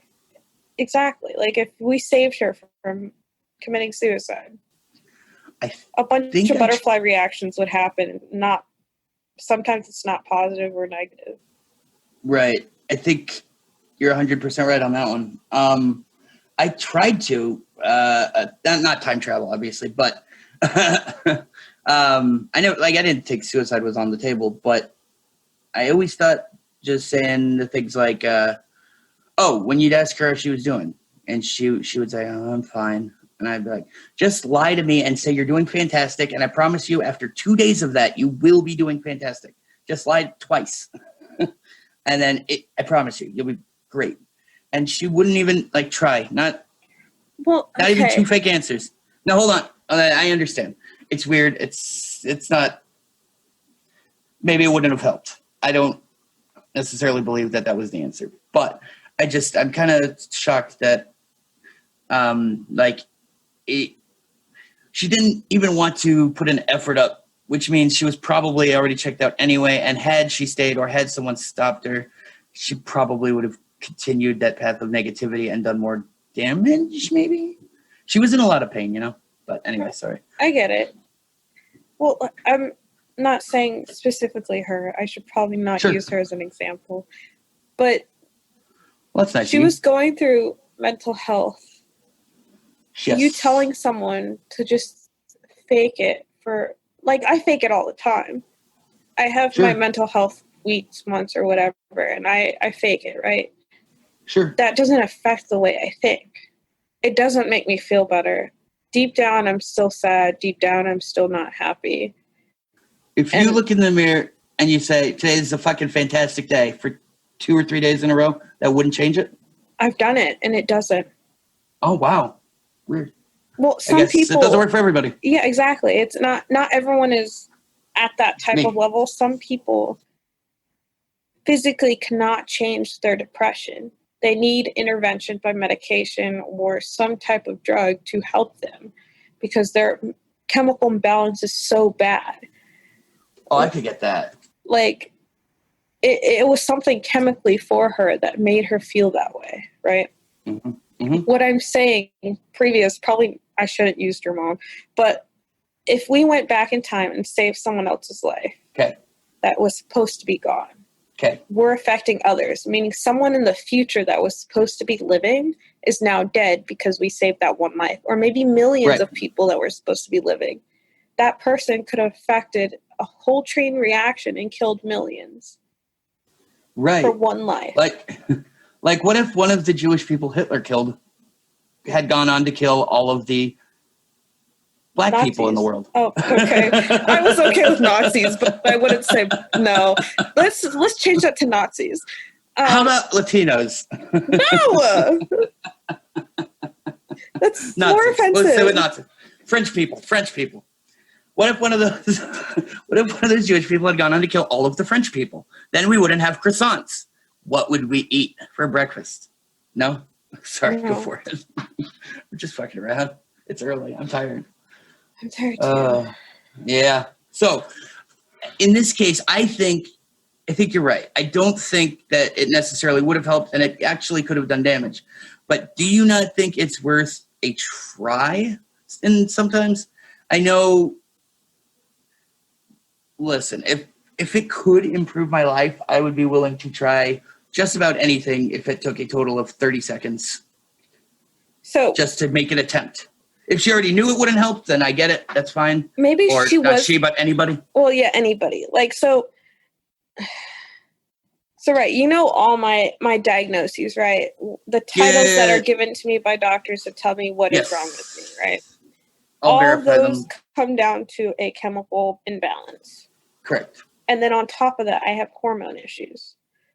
Exactly. Like, if we saved her from committing suicide, a bunch of butterfly reactions would happen. Sometimes it's not positive or negative. Right. I think you're 100% right on that one. I tried to, not time travel, obviously, but I know, like, I didn't think suicide was on the table, but I always thought just saying the things like, when you'd ask her how she was doing, and she would say, oh, I'm fine. And I'd be like, just lie to me and say you're doing fantastic, and I promise you after 2 days of that, you will be doing fantastic. Just lie twice. And then I promise you, you'll be great. And she wouldn't even, like, try. Not even two fake answers. No, hold on. I understand. It's weird. It's not. Maybe it wouldn't have helped. I don't necessarily believe that was the answer. But I'm kind of shocked that, she didn't even want to put an effort up, which means she was probably already checked out anyway. And had she stayed or had someone stopped her, she probably would have continued that path of negativity and done more damage, maybe. She was in a lot of pain, you know? But anyway, sorry. I get it. Well, I'm not saying specifically her. I should probably not use her as an example. But that's nice. She was going through mental health. Yes. You telling someone to just fake it I fake it all the time. I have my mental health weeks, months, or whatever, and I fake it, right? Sure. That doesn't affect the way I think. It doesn't make me feel better. Deep down, I'm still sad. Deep down, I'm still not happy. If you look in the mirror and you say, today is a fucking fantastic day for 2 or 3 days in a row, that wouldn't change it? I've done it, and it doesn't. Oh, wow. Weird. Well, some people... It doesn't work for everybody. Yeah, exactly. It's not everyone is at that type of level. Some people physically cannot change their depression. They need intervention by medication or some type of drug to help them because their chemical imbalance is so bad. Oh, I could get that. Like, it was something chemically for her that made her feel that way, right? Mm-hmm. What I'm saying probably I shouldn't use your mom, but if we went back in time and saved someone else's life that was supposed to be gone, we're affecting others, meaning someone in the future that was supposed to be living is now dead because we saved that one life, or maybe millions of people that were supposed to be living. That person could have affected a whole chain reaction and killed millions for one life. Like what if one of the Jewish people Hitler killed had gone on to kill all of the black Nazis. People in the world? Oh, okay. I was okay with Nazis, but I wouldn't say no. Let's change that to Nazis. How about Latinos? No, that's Nazis. more offensive. Let's say with Nazis. French people. What if one of those Jewish people had gone on to kill all of the French people? Then we wouldn't have croissants. What would we eat for breakfast? No? Sorry, go for it. We're just fucking around. It's early. I'm tired. I'm tired too. Yeah. So, in this case, I think you're right. I don't think that it necessarily would have helped, and it actually could have done damage. But do you not think it's worth a try? And sometimes, I know. Listen, if it could improve my life, I would be willing to try just about anything if it took a total of 30 seconds. So just to make an attempt. If she already knew it wouldn't help, then I get it. That's fine. Maybe or she not was. She, but anybody. Well, yeah, anybody. Like so. So right, you know all my diagnoses, right? The titles that are given to me by doctors to tell me what is wrong with me, right? All of those come down to a chemical imbalance. Correct. And then on top of that, I have hormone issues.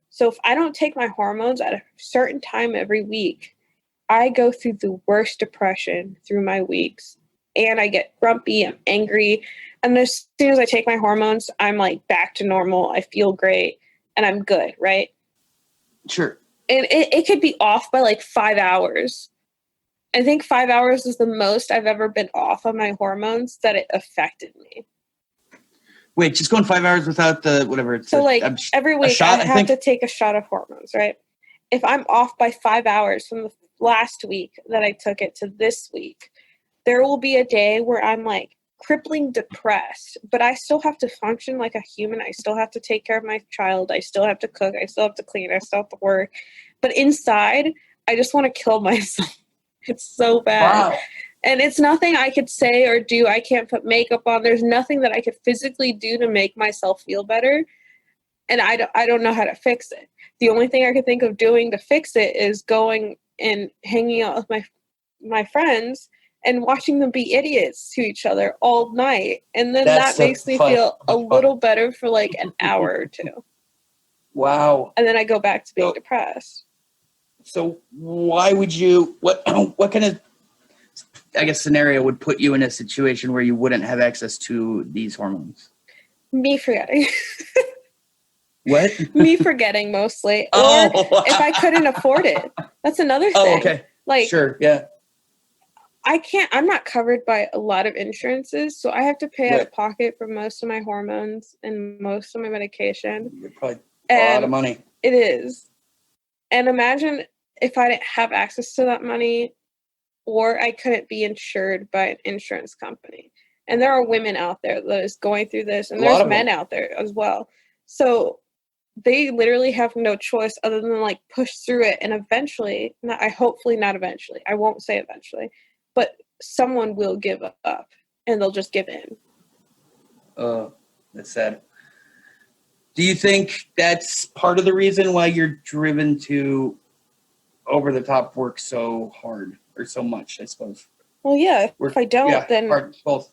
So if I don't take my hormones at a certain time every week, I go through the worst depression through my weeks. And I get grumpy, I'm angry. And as soon as I take my hormones, I'm like back to normal. I feel great and I'm good, right? Sure. And it could be off by like 5 hours. I think 5 hours is the most I've ever been off of my hormones that it affected me. Wait, just going 5 hours without the whatever. It's so every week I have to take a shot of hormones, right? If I'm off by 5 hours from the last week that I took it to this week, there will be a day where I'm like crippling depressed, but I still have to function like a human. I still have to take care of my child. I still have to cook. I still have to clean. I still have to work. But inside, I just want to kill myself. It's so bad. Wow. And it's nothing I could say or do. I can't put makeup on. There's nothing that I could physically do to make myself feel better. And I don't know how to fix it. The only thing I could think of doing to fix it is going and hanging out with my friends and watching them be idiots to each other all night. And then that makes me feel a little better for like an hour or two. Wow. And then I go back to being depressed. So why would you, what kind of, I guess, scenario would put you in a situation where you wouldn't have access to these hormones? Me forgetting. What? Me forgetting mostly. Or if I couldn't afford it. That's another thing. Oh, okay. Like, sure, yeah. I'm not covered by a lot of insurances, so I have to pay out of pocket for most of my hormones and most of my medication. You're probably a lot of money. It is. And imagine if I didn't have access to that money, or I couldn't be insured by an insurance company. And there are women out there that is going through this, and there's men out there as well. So they literally have no choice other than like push through it. And eventually, hopefully not eventually, I won't say eventually, but someone will give up and they'll just give in. Oh, that's sad. Do you think that's part of the reason why you're driven to over the top work so hard or so much, I suppose? Well, yeah. If I don't, then both.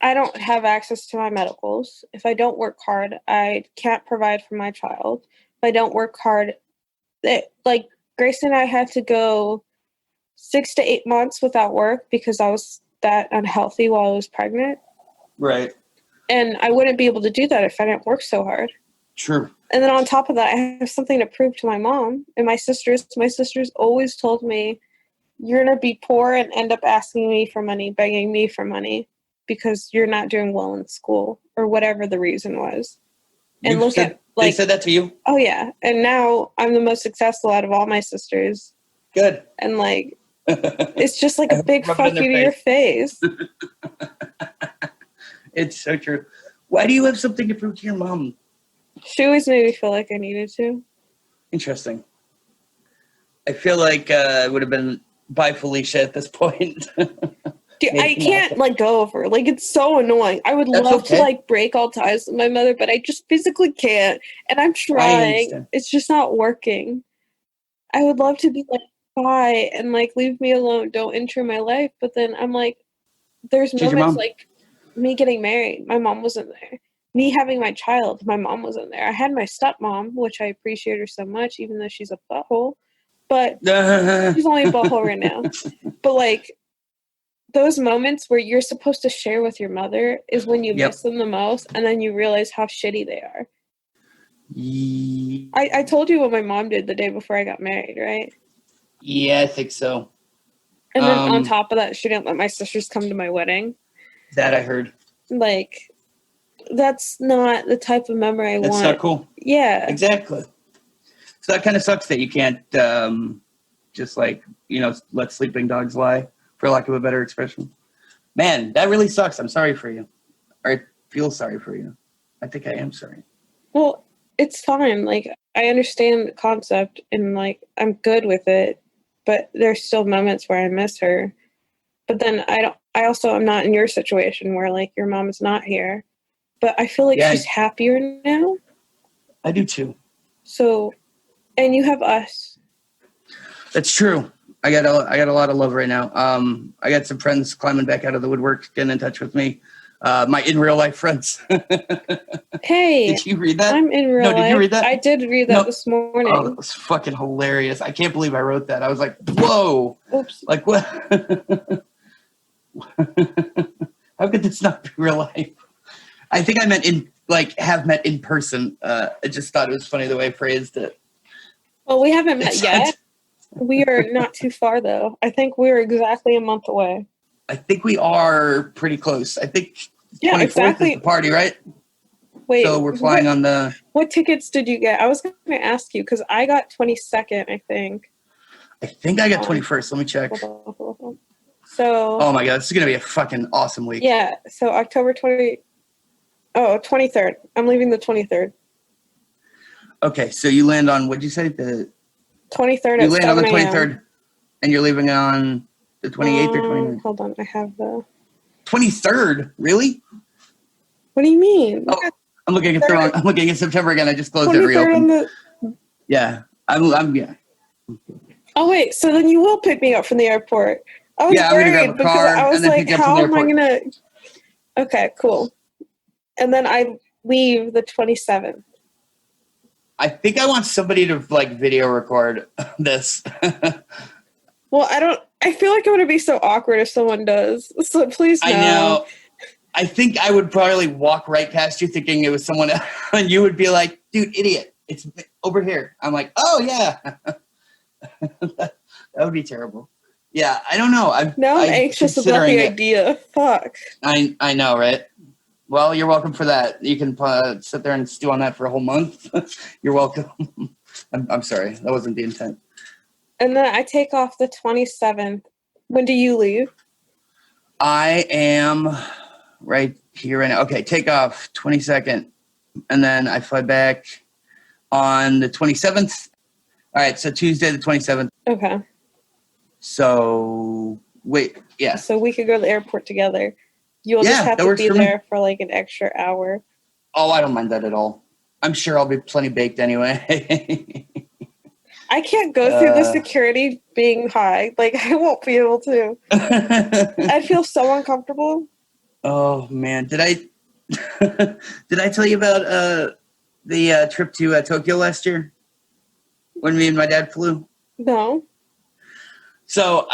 I don't have access to my medicals. If I don't work hard, I can't provide for my child. If I don't work hard, like Grace and I had to go 6 to 8 months without work because I was that unhealthy while I was pregnant. Right. And I wouldn't be able to do that if I didn't work so hard. True. And then on top of that, I have something to prove to my mom and my sisters. My sisters always told me, you're going to be poor and end up asking me for money, begging me for money because you're not doing well in school or whatever the reason was. And they said that to you? Oh, yeah. And now I'm the most successful out of all my sisters. Good. And like, it's just like a big Rub it fuck in their you to your face. It's so true. Why do you have something to prove to your mom? She always made me feel like I needed to. Interesting. I feel like it would have been bye Felicia at this point. Dude, I can't let go of her. Like, it's so annoying. I would love to like break all ties with my mother, but I just physically can't. And I'm trying. It's just not working. I would love to be like, bye, and like leave me alone. Don't enter my life. But then I'm like, there's moments like me getting married. My mom wasn't there. Me having my child. My mom wasn't there. I had my stepmom, which I appreciate her so much, even though she's a butthole. But she's only a butthole right now. But like, those moments where you're supposed to share with your mother is when you miss them the most, and then you realize how shitty they are. I told you what my mom did the day before I got married, right? Yeah, I think so. And then on top of that, she didn't let my sisters come to my wedding. That I heard. Like, that's not the type of memory I want. That's not cool. Yeah. Exactly. So that kind of sucks that you can't just like, let sleeping dogs lie, for lack of a better expression. Man, that really sucks. I'm sorry for you. Or I feel sorry for you. I think I am sorry. Well, it's fine. Like, I understand the concept and like I'm good with it, but there's still moments where I miss her. But then I also am not in your situation where like your mom is not here. But I feel like she's happier now. I do too. So, and you have us. That's true. I got a lot of love right now. I got some friends climbing back out of the woodwork, getting in touch with me. My in real life friends. Hey, did you read that? I'm in real life. Did you read that? I did read that this morning. Oh, that was fucking hilarious. I can't believe I wrote that. I was like, whoa. Oops. Like, what? How could this not be real life? I think I meant have met in person. I just thought it was funny the way I phrased it. Well, we haven't met yet. We are not too far, though. I think we're exactly a month away. I think we are pretty close. I think 24th exactly. is the party, right? Wait. So we're flying on the... What tickets did you get? I was going to ask you, because I got 22nd, I think. I think I got 21st. Let me check. Hold on. So... Oh, my God. This is going to be a fucking awesome week. Yeah. So October 23rd. I'm leaving the 23rd. Okay. So you land on... What'd you say? The 23rd. You land on the 23rd, and you're leaving on the 28th or 29th? Hold on, I have the 23rd. Really? What do you mean? Oh, I'm looking at the wrong. I'm looking at September again. I just closed it. Reopened. Yeah, I'm. Yeah. Oh wait, so then you will pick me up from the airport? I was I'm gonna grab a car I was and then like, pick you up from how the am I airport. gonna? Okay, cool. And then I leave the 27th. I think I want somebody to video record this. Well, I feel like it would be so awkward if someone does. So please no. I know. I think I would probably walk right past you thinking it was someone else, and you would be like, dude, idiot, it's over here. I'm like, oh yeah. That would be terrible. Yeah, I don't know. I'm anxious about the idea. Fuck. I know, right? Well, you're welcome for that. You can sit there and stew on that for a whole month. You're welcome. I'm sorry. That wasn't the intent. And then I take off the 27th. When do you leave? I am right here right now. Okay, take off 22nd. And then I fly back on the 27th. All right, so Tuesday the 27th. Okay. So, wait, yeah. So we could go to the airport together. You'll just have to be there for an extra hour. Oh, I don't mind that at all. I'm sure I'll be plenty baked anyway. I can't go through the security being high. I won't be able to. I'd feel so uncomfortable. Oh, man. Did I tell you about the trip to Tokyo last year when me and my dad flew? No. So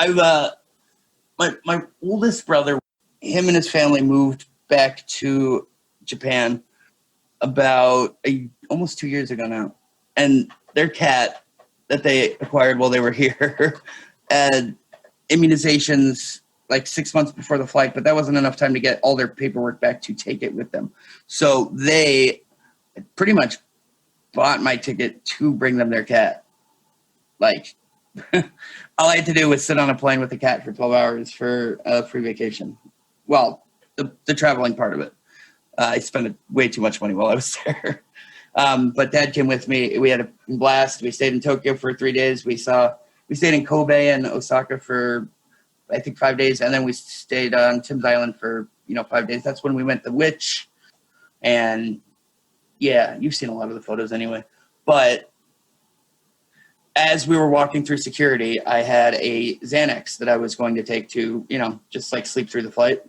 my oldest brother, him and his family moved back to Japan about almost 2 years ago now. And their cat that they acquired while they were here had immunizations 6 months before the flight, but that wasn't enough time to get all their paperwork back to take it with them. So they pretty much bought my ticket to bring them their cat. All I had to do was sit on a plane with a cat for 12 hours for a free vacation. Well, the traveling part of it. I spent way too much money while I was there. But Dad came with me. We had a blast. We stayed in Tokyo for 3 days. We stayed in Kobe and Osaka for, I think, 5 days. And then we stayed on Tim's Island for, 5 days. That's when we went to Witch. And yeah, you've seen a lot of the photos anyway. But as we were walking through security, I had a Xanax that I was going to take to, just like sleep through the flight.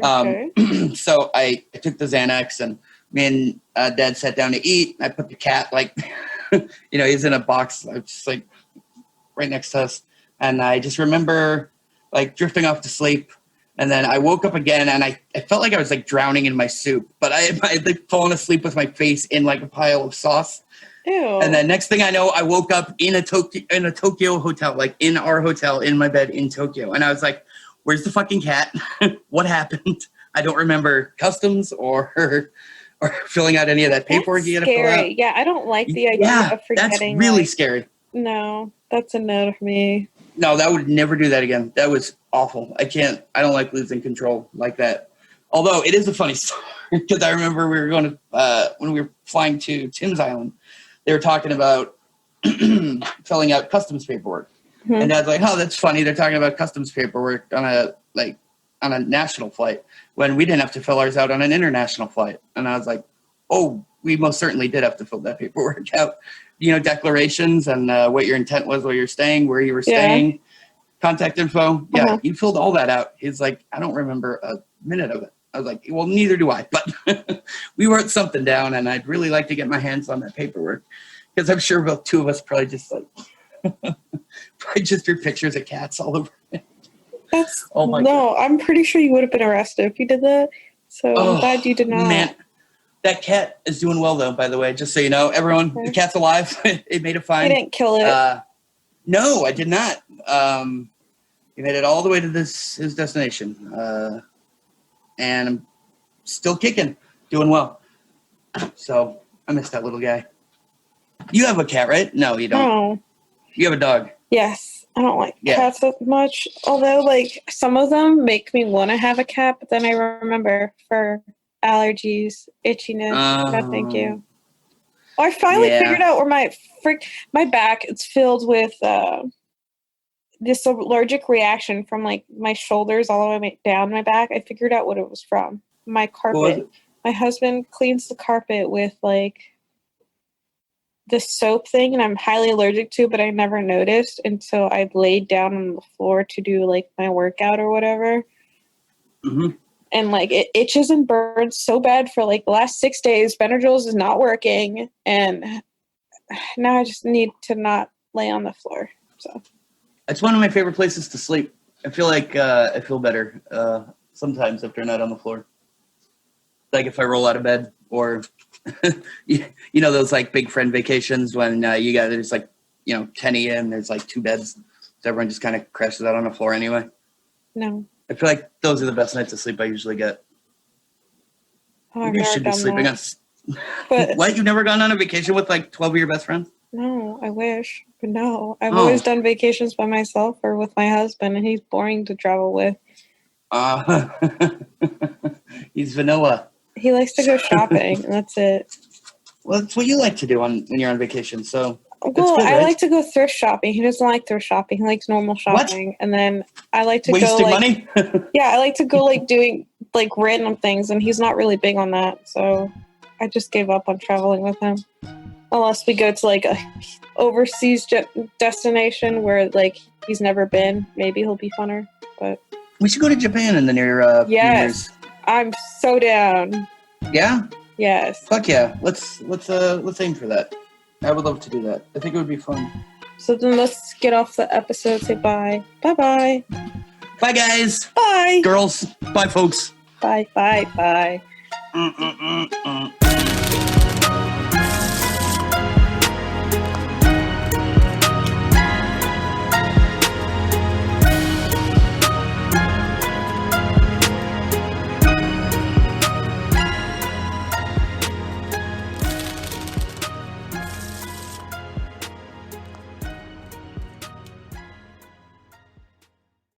Okay. So I took the Xanax, and me and Dad sat down to eat. I put the cat, he's in a box, just like right next to us. And I just remember like drifting off to sleep. And then I woke up again, and I felt like I was like drowning in my soup, but I had like fallen asleep with my face in like a pile of sauce. Ew. And then next thing I know, I woke up in a Tokyo hotel, like in our hotel, in my bed in Tokyo. And I was like, where's the fucking cat? What happened? I don't remember customs or filling out any of that paperwork you had to fill out. Yeah, I don't like the idea of forgetting. That's really scary. No, that's a no for me. No, that would never do that again. That was awful. I don't like losing control like that. Although it is a funny story, because I remember we were going to, when we were flying to Tim's Island, they were talking about filling out customs paperwork. Mm-hmm. And Dad's like, oh, that's funny. They're talking about customs paperwork on a national flight when we didn't have to fill ours out on an international flight. And I was like, oh, we most certainly did have to fill that paperwork out. Declarations and what your intent was while you're staying, where you were staying, contact info. Yeah, uh-huh. You filled all that out. He's like, I don't remember a minute of it. I was like, well, neither do I. But we wrote something down, and I'd really like to get my hands on that paperwork, because I'm sure both two of us probably just drew pictures of cats all over it. God. I'm pretty sure you would have been arrested if you did that. So I'm glad you did not. Man. That cat is doing well, though, by the way, just so you know. Everyone, The cat's alive. It made it fine. You didn't kill it? No, I did not. He made it all the way to his destination. And I'm still kicking, doing well. So I miss that little guy. You have a cat, right? No, you don't. No. You have a dog. Yes. I don't like cats that much. Although, some of them make me want to have a cat, but then I remember for allergies, itchiness. No, thank you. I finally figured out where my back, it's filled with this allergic reaction from my shoulders all the way down my back. I figured out what it was from. My carpet. My husband cleans the carpet with this soap thing, and I'm highly allergic to, but I never noticed until I laid down on the floor to do my workout or whatever. Mm-hmm. And it itches and burns so bad for the last 6 days. Benadryl is not working, and now I just need to not lay on the floor. So it's one of my favorite places to sleep. I feel like I feel better sometimes after not on the floor. Like if I roll out of bed, or those big friend vacations when you got there's 10 a.m. There's 2 beds, so everyone just kind of crashes out on the floor anyway. No. I feel like those are the best nights of sleep I usually get. You should be sleeping on. But what? You've never gone on a vacation with 12 of your best friends? No, I wish. But no. I've always done vacations by myself or with my husband, and he's boring to travel with. He's vanilla. He likes to go shopping, and that's it. Well, that's what you like to do when you're on vacation, so... Well, I like to go thrift shopping. He doesn't like thrift shopping. He likes normal shopping. What? And then I like to Wasting money? Yeah, I like to go doing random things, and he's not really big on that. So I just gave up on traveling with him. Unless we go to a overseas destination where he's never been. Maybe he'll be funner. But we should go to Japan in the near few years. I'm so down. Yeah? Yes. Fuck yeah. Let's aim for that. I would love to do that. I think it would be fun. So then let's get off the episode. Say bye. Bye-bye. Bye, guys. Bye. Girls. Bye, folks. Bye.